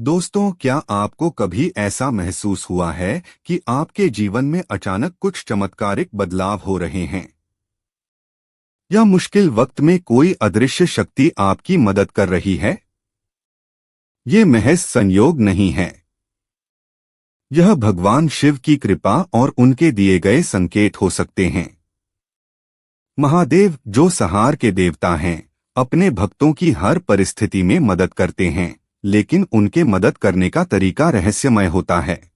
दोस्तों, क्या आपको कभी ऐसा महसूस हुआ है कि आपके जीवन में अचानक कुछ चमत्कारिक बदलाव हो रहे हैं, या मुश्किल वक्त में कोई अदृश्य शक्ति आपकी मदद कर रही है? ये महज संयोग नहीं है। यह भगवान शिव की कृपा और उनके दिए गए संकेत हो सकते हैं। महादेव, जो संहार के देवता हैं, अपने भक्तों की हर परिस्थिति में मदद करते हैं, लेकिन उनके मदद करने का तरीका रहस्यमय होता है।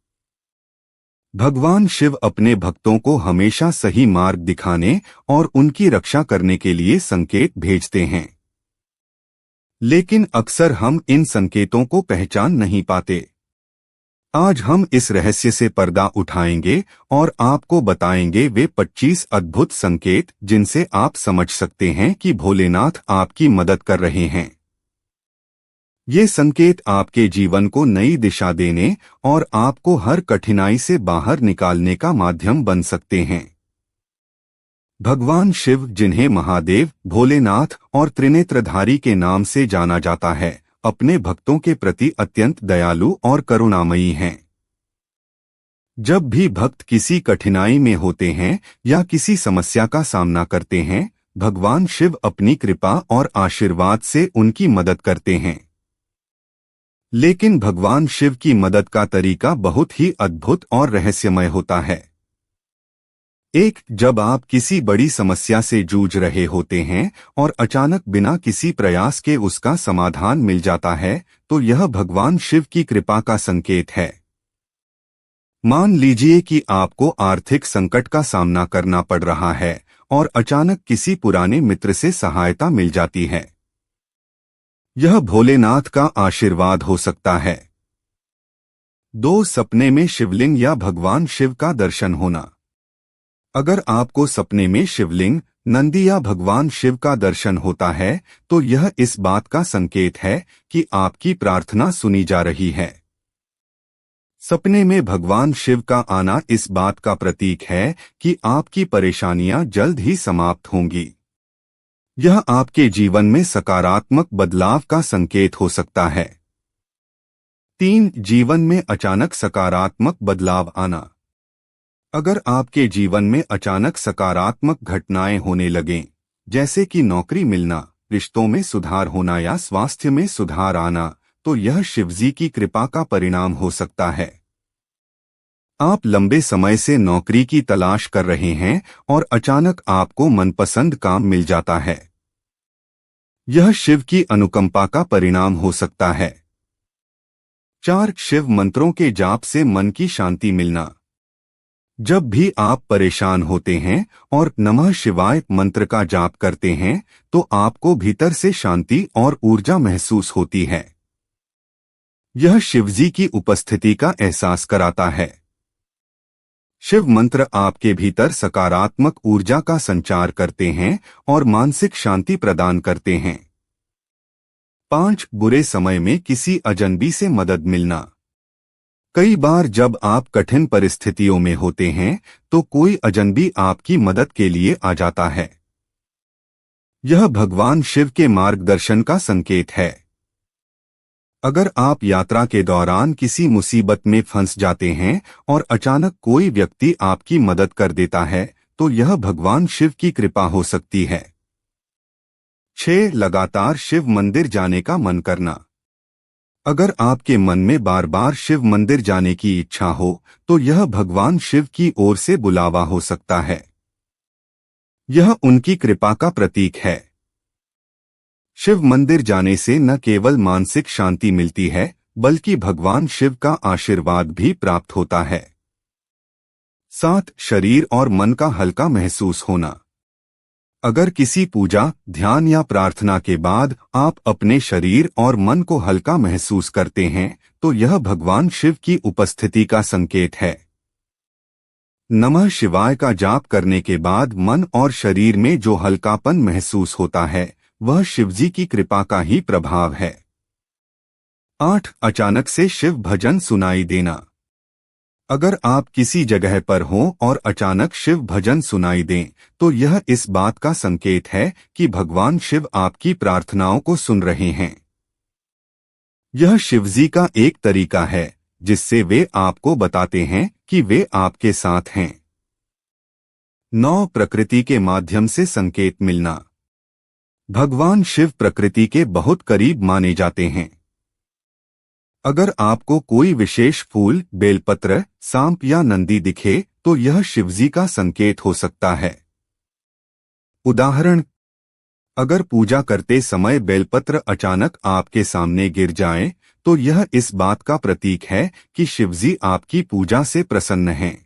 भगवान शिव अपने भक्तों को हमेशा सही मार्ग दिखाने और उनकी रक्षा करने के लिए संकेत भेजते हैं, लेकिन अक्सर हम इन संकेतों को पहचान नहीं पाते। आज हम इस रहस्य से पर्दा उठाएंगे और आपको बताएंगे वे 25 अद्भुत संकेत जिनसे आप समझ सकते हैं कि भोलेनाथ आपकी मदद कर रहे हैं। ये संकेत आपके जीवन को नई दिशा देने और आपको हर कठिनाई से बाहर निकालने का माध्यम बन सकते हैं। भगवान शिव, जिन्हें महादेव, भोलेनाथ और त्रिनेत्रधारी के नाम से जाना जाता है, अपने भक्तों के प्रति अत्यंत दयालु और करुणामयी हैं। जब भी भक्त किसी कठिनाई में होते हैं या किसी समस्या का सामना करते हैं, भगवान शिव अपनी कृपा और आशीर्वाद से उनकी मदद करते हैं। लेकिन भगवान शिव की मदद का तरीका बहुत ही अद्भुत और रहस्यमय होता है। जब आप किसी बड़ी समस्या से जूझ रहे होते हैं और अचानक बिना किसी प्रयास के उसका समाधान मिल जाता है, तो यह भगवान शिव की कृपा का संकेत है। मान लीजिए कि आपको आर्थिक संकट का सामना करना पड़ रहा है और अचानक किसी पुराने मित्र से सहायता मिल जाती है। यह भोलेनाथ का आशीर्वाद हो सकता है। सपने में शिवलिंग या भगवान शिव का दर्शन होना। अगर आपको सपने में शिवलिंग, नंदी या भगवान शिव का दर्शन होता है, तो यह इस बात का संकेत है कि आपकी प्रार्थना सुनी जा रही है। सपने में भगवान शिव का आना इस बात का प्रतीक है कि आपकी परेशानियां जल्द ही समाप्त होंगी। यह आपके जीवन में सकारात्मक बदलाव का संकेत हो सकता है। जीवन में अचानक सकारात्मक बदलाव आना। अगर आपके जीवन में अचानक सकारात्मक घटनाएं होने लगें, जैसे कि नौकरी मिलना, रिश्तों में सुधार होना या स्वास्थ्य में सुधार आना, तो यह शिवजी की कृपा का परिणाम हो सकता है। आप लंबे समय से नौकरी की तलाश कर रहे हैं और अचानक आपको मनपसंद काम मिल जाता है। यह शिव की अनुकंपा का परिणाम हो सकता है। शिव मंत्रों के जाप से मन की शांति मिलना। जब भी आप परेशान होते हैं और नमः शिवाय मंत्र का जाप करते हैं, तो आपको भीतर से शांति और ऊर्जा महसूस होती है। यह शिवजी की उपस्थिति का एहसास कराता है। शिव मंत्र आपके भीतर सकारात्मक ऊर्जा का संचार करते हैं और मानसिक शांति प्रदान करते हैं। बुरे समय में किसी अजनबी से मदद मिलना। कई बार जब आप कठिन परिस्थितियों में होते हैं, तो कोई अजनबी आपकी मदद के लिए आ जाता है। यह भगवान शिव के मार्गदर्शन का संकेत है। अगर आप यात्रा के दौरान किसी मुसीबत में फंस जाते हैं और अचानक कोई व्यक्ति आपकी मदद कर देता है, तो यह भगवान शिव की कृपा हो सकती है। लगातार शिव मंदिर जाने का मन करना। अगर आपके मन में बार बार शिव मंदिर जाने की इच्छा हो, तो यह भगवान शिव की ओर से बुलावा हो सकता है। यह उनकी कृपा का प्रतीक है। शिव मंदिर जाने से न केवल मानसिक शांति मिलती है, बल्कि भगवान शिव का आशीर्वाद भी प्राप्त होता है। शरीर और मन का हल्का महसूस होना। अगर किसी पूजा, ध्यान या प्रार्थना के बाद आप अपने शरीर और मन को हल्का महसूस करते हैं, तो यह भगवान शिव की उपस्थिति का संकेत है। नमः शिवाय का जाप करने के बाद मन और शरीर में जो हल्कापन महसूस होता है, वह शिवजी की कृपा का ही प्रभाव है। अचानक से शिव भजन सुनाई देना। अगर आप किसी जगह पर हों और अचानक शिव भजन सुनाई दें, तो यह इस बात का संकेत है कि भगवान शिव आपकी प्रार्थनाओं को सुन रहे हैं। यह शिवजी का एक तरीका है जिससे वे आपको बताते हैं कि वे आपके साथ हैं। 9 प्रकृति के माध्यम से संकेत मिलना। भगवान शिव प्रकृति के बहुत करीब माने जाते हैं। अगर आपको कोई विशेष फूल, बेलपत्र, सांप या नंदी दिखे तो यह शिवजी का संकेत हो सकता है। उदाहरण, अगर पूजा करते समय बेलपत्र अचानक आपके सामने गिर जाए तो यह इस बात का प्रतीक है कि शिवजी आपकी पूजा से प्रसन्न हैं।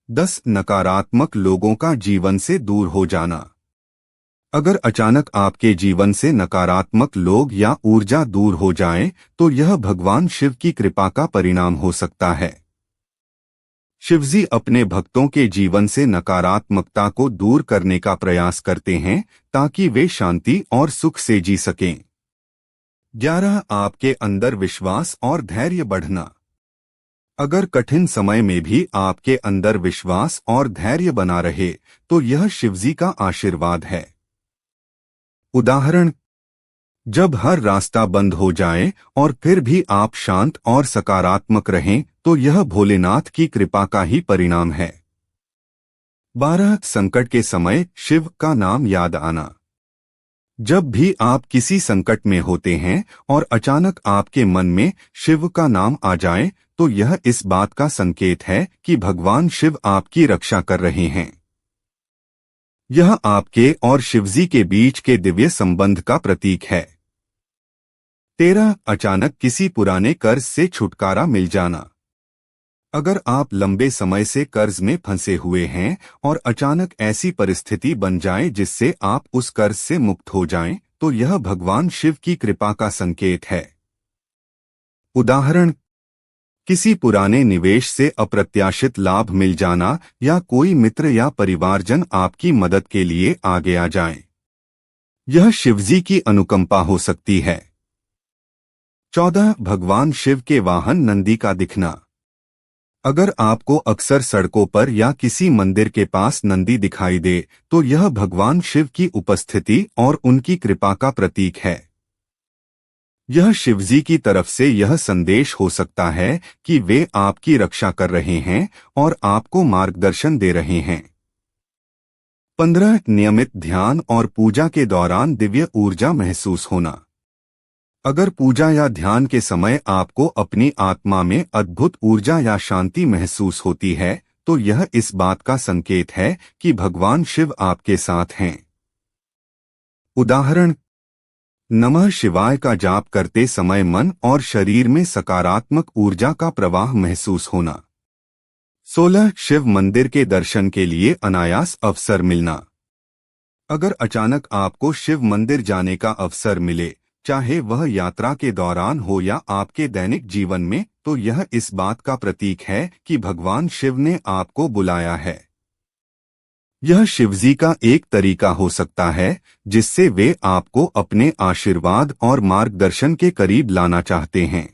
10 नकारात्मक लोगों का जीवन से दूर हो जाना। अगर अचानक आपके जीवन से नकारात्मक लोग या ऊर्जा दूर हो जाए तो यह भगवान शिव की कृपा का परिणाम हो सकता है। शिवजी अपने भक्तों के जीवन से नकारात्मकता को दूर करने का प्रयास करते हैं ताकि वे शांति और सुख से जी सकें। 11 आपके अंदर विश्वास और धैर्य बढ़ना। अगर कठिन समय में भी आपके अंदर विश्वास और धैर्य बना रहे तो यह शिवजी का आशीर्वाद है। उदाहरण, जब हर रास्ता बंद हो जाए और फिर भी आप शांत और सकारात्मक रहें तो यह भोलेनाथ की कृपा का ही परिणाम है। 12 संकट के समय शिव का नाम याद आना। जब भी आप किसी संकट में होते हैं और अचानक आपके मन में शिव का नाम आ जाए तो यह इस बात का संकेत है कि भगवान शिव आपकी रक्षा कर रहे हैं। यह आपके और शिवजी के बीच के दिव्य संबंध का प्रतीक है। 13 अचानक किसी पुराने कर्ज से छुटकारा मिल जाना। अगर आप लंबे समय से कर्ज में फंसे हुए हैं और अचानक ऐसी परिस्थिति बन जाए जिससे आप उस कर्ज से मुक्त हो जाएं, तो यह भगवान शिव की कृपा का संकेत है। उदाहरण, किसी पुराने निवेश से अप्रत्याशित लाभ मिल जाना या कोई मित्र या परिवारजन आपकी मदद के लिए आगे आ जाए। यह शिवजी की अनुकंपा हो सकती है। 14 भगवान शिव के वाहन नंदी का दिखना। अगर आपको अक्सर सड़कों पर या किसी मंदिर के पास नंदी दिखाई दे तो यह भगवान शिव की उपस्थिति और उनकी कृपा का प्रतीक है। यह शिवजी की तरफ से यह संदेश हो सकता है कि वे आपकी रक्षा कर रहे हैं और आपको मार्गदर्शन दे रहे हैं। 15 नियमित ध्यान और पूजा के दौरान दिव्य ऊर्जा महसूस होना। अगर पूजा या ध्यान के समय आपको अपनी आत्मा में अद्भुत ऊर्जा या शांति महसूस होती है तो यह इस बात का संकेत है कि भगवान शिव आपके साथ हैं। उदाहरण, नमः शिवाय का जाप करते समय मन और शरीर में सकारात्मक ऊर्जा का प्रवाह महसूस होना। 16 शिव मंदिर के दर्शन के लिए अनायास अवसर मिलना। अगर अचानक आपको शिव मंदिर जाने का अवसर मिले, चाहे वह यात्रा के दौरान हो या आपके दैनिक जीवन में, तो यह इस बात का प्रतीक है कि भगवान शिव ने आपको बुलाया है। यह शिवजी का एक तरीका हो सकता है जिससे वे आपको अपने आशीर्वाद और मार्गदर्शन के करीब लाना चाहते हैं।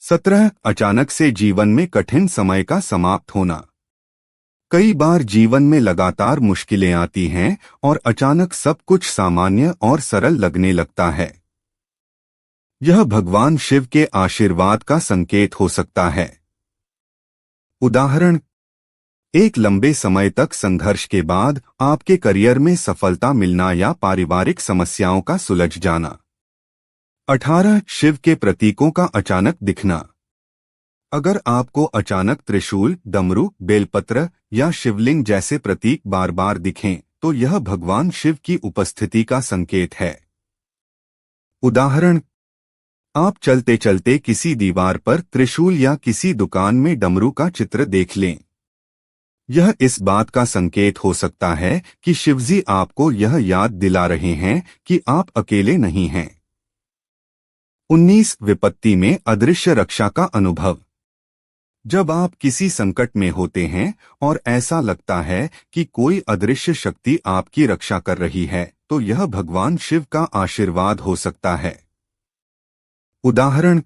17 अचानक से जीवन में कठिन समय का समाप्त होना। कई बार जीवन में लगातार मुश्किलें आती हैं और अचानक सब कुछ सामान्य और सरल लगने लगता है। यह भगवान शिव के आशीर्वाद का संकेत हो सकता है। उदाहरण, एक लंबे समय तक संघर्ष के बाद आपके करियर में सफलता मिलना या पारिवारिक समस्याओं का सुलझ जाना। 18 शिव के प्रतीकों का अचानक दिखना। अगर आपको अचानक त्रिशूल, डमरू, बेलपत्र या शिवलिंग जैसे प्रतीक बार बार दिखें तो यह भगवान शिव की उपस्थिति का संकेत है। उदाहरण, आप चलते चलते किसी दीवार पर त्रिशूल या किसी दुकान में डमरू का चित्र देख लें। यह इस बात का संकेत हो सकता है कि शिवजी आपको यह याद दिला रहे हैं कि आप अकेले नहीं हैं। 19 विपत्ति में अदृश्य रक्षा का अनुभव। जब आप किसी संकट में होते हैं और ऐसा लगता है कि कोई अदृश्य शक्ति आपकी रक्षा कर रही है तो यह भगवान शिव का आशीर्वाद हो सकता है। उदाहरण,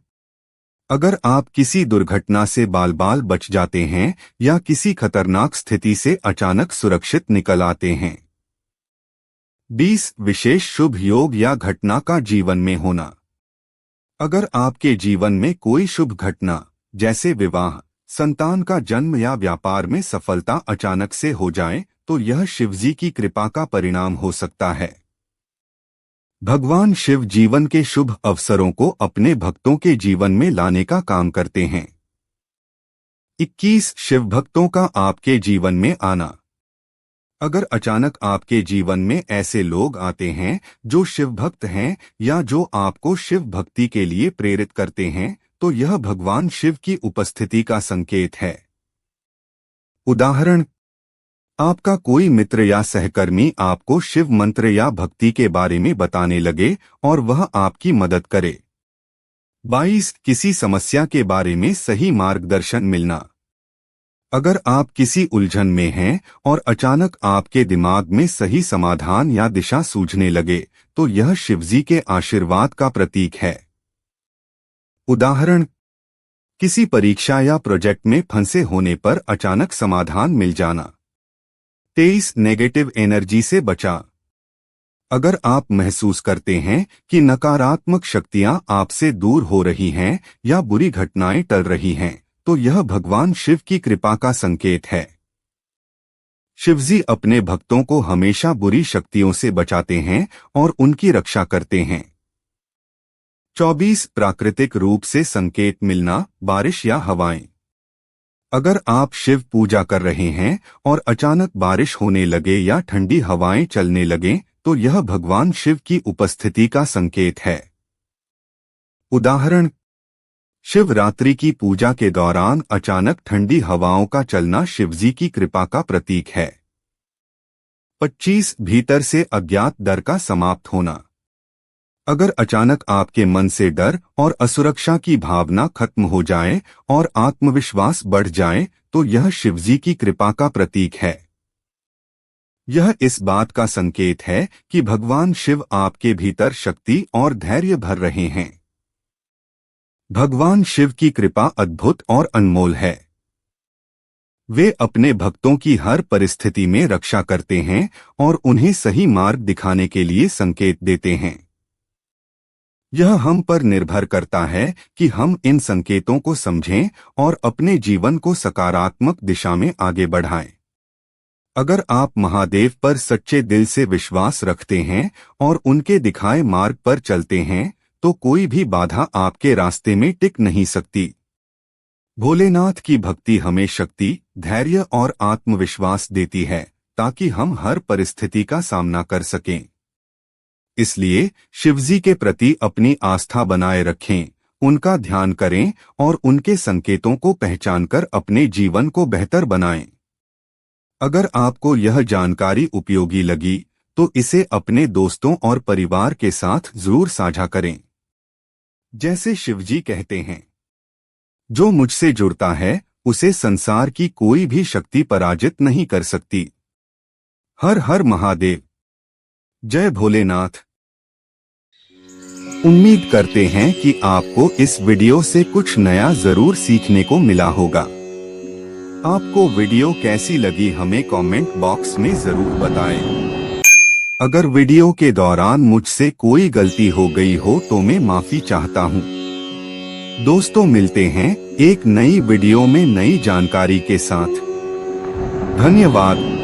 अगर आप किसी दुर्घटना से बाल बाल बच जाते हैं या किसी खतरनाक स्थिति से अचानक सुरक्षित निकल आते हैं। 20 विशेष शुभ योग या घटना का जीवन में होना। अगर आपके जीवन में कोई शुभ घटना जैसे विवाह, संतान का जन्म या व्यापार में सफलता अचानक से हो जाए तो यह शिवजी की कृपा का परिणाम हो सकता है। भगवान शिव जीवन के शुभ अवसरों को अपने भक्तों के जीवन में लाने का काम करते हैं। 21 शिव भक्तों का आपके जीवन में आना। अगर अचानक आपके जीवन में ऐसे लोग आते हैं जो शिव भक्त हैं या जो आपको शिव भक्ति के लिए प्रेरित करते हैं तो यह भगवान शिव की उपस्थिति का संकेत है। उदाहरण, आपका कोई मित्र या सहकर्मी आपको शिव मंत्र या भक्ति के बारे में बताने लगे और वह आपकी मदद करे। 22 किसी समस्या के बारे में सही मार्गदर्शन मिलना। अगर आप किसी उलझन में हैं और अचानक आपके दिमाग में सही समाधान या दिशा सूझने लगे तो यह शिवजी के आशीर्वाद का प्रतीक है। उदाहरण, किसी परीक्षा या प्रोजेक्ट में फंसे होने पर अचानक समाधान मिल जाना। 23 नेगेटिव एनर्जी से बचा। अगर आप महसूस करते हैं कि नकारात्मक शक्तियां आपसे दूर हो रही हैं या बुरी घटनाएं टल रही हैं तो यह भगवान शिव की कृपा का संकेत है। शिवजी अपने भक्तों को हमेशा बुरी शक्तियों से बचाते हैं और उनकी रक्षा करते हैं। 24 प्राकृतिक रूप से संकेत मिलना, बारिश या हवाएं। अगर आप शिव पूजा कर रहे हैं और अचानक बारिश होने लगे या ठंडी हवाएं चलने लगें तो यह भगवान शिव की उपस्थिति का संकेत है। उदाहरण, शिवरात्रि की पूजा के दौरान अचानक ठंडी हवाओं का चलना शिवजी की कृपा का प्रतीक है। 25 भीतर से अज्ञात डर का समाप्त होना। अगर अचानक आपके मन से डर और असुरक्षा की भावना खत्म हो जाए और आत्मविश्वास बढ़ जाए तो यह शिवजी की कृपा का प्रतीक है। यह इस बात का संकेत है कि भगवान शिव आपके भीतर शक्ति और धैर्य भर रहे हैं। भगवान शिव की कृपा अद्भुत और अनमोल है। वे अपने भक्तों की हर परिस्थिति में रक्षा करते हैं और उन्हें सही मार्ग दिखाने के लिए संकेत देते हैं। यह हम पर निर्भर करता है कि हम इन संकेतों को समझें और अपने जीवन को सकारात्मक दिशा में आगे बढ़ाएं। अगर आप महादेव पर सच्चे दिल से विश्वास रखते हैं और उनके दिखाए मार्ग पर चलते हैं तो कोई भी बाधा आपके रास्ते में टिक नहीं सकती। भोलेनाथ की भक्ति हमें शक्ति, धैर्य और आत्मविश्वास देती है ताकि हम हर परिस्थिति का सामना कर सकें। इसलिए शिवजी के प्रति अपनी आस्था बनाए रखें, उनका ध्यान करें और उनके संकेतों को पहचानकर अपने जीवन को बेहतर बनाएं। अगर आपको यह जानकारी उपयोगी लगी तो इसे अपने दोस्तों और परिवार के साथ जरूर साझा करें। जैसे शिवजी कहते हैं, जो मुझसे जुड़ता है उसे संसार की कोई भी शक्ति पराजित नहीं कर सकती। हर हर महादेव। जय भोलेनाथ। उम्मीद करते हैं कि आपको इस वीडियो से कुछ नया जरूर सीखने को मिला होगा। आपको वीडियो कैसी लगी हमें कमेंट बॉक्स में जरूर बताएं। अगर वीडियो के दौरान मुझसे कोई गलती हो गई हो तो मैं माफी चाहता हूं। दोस्तों, मिलते हैं एक नई वीडियो में नई जानकारी के साथ। धन्यवाद।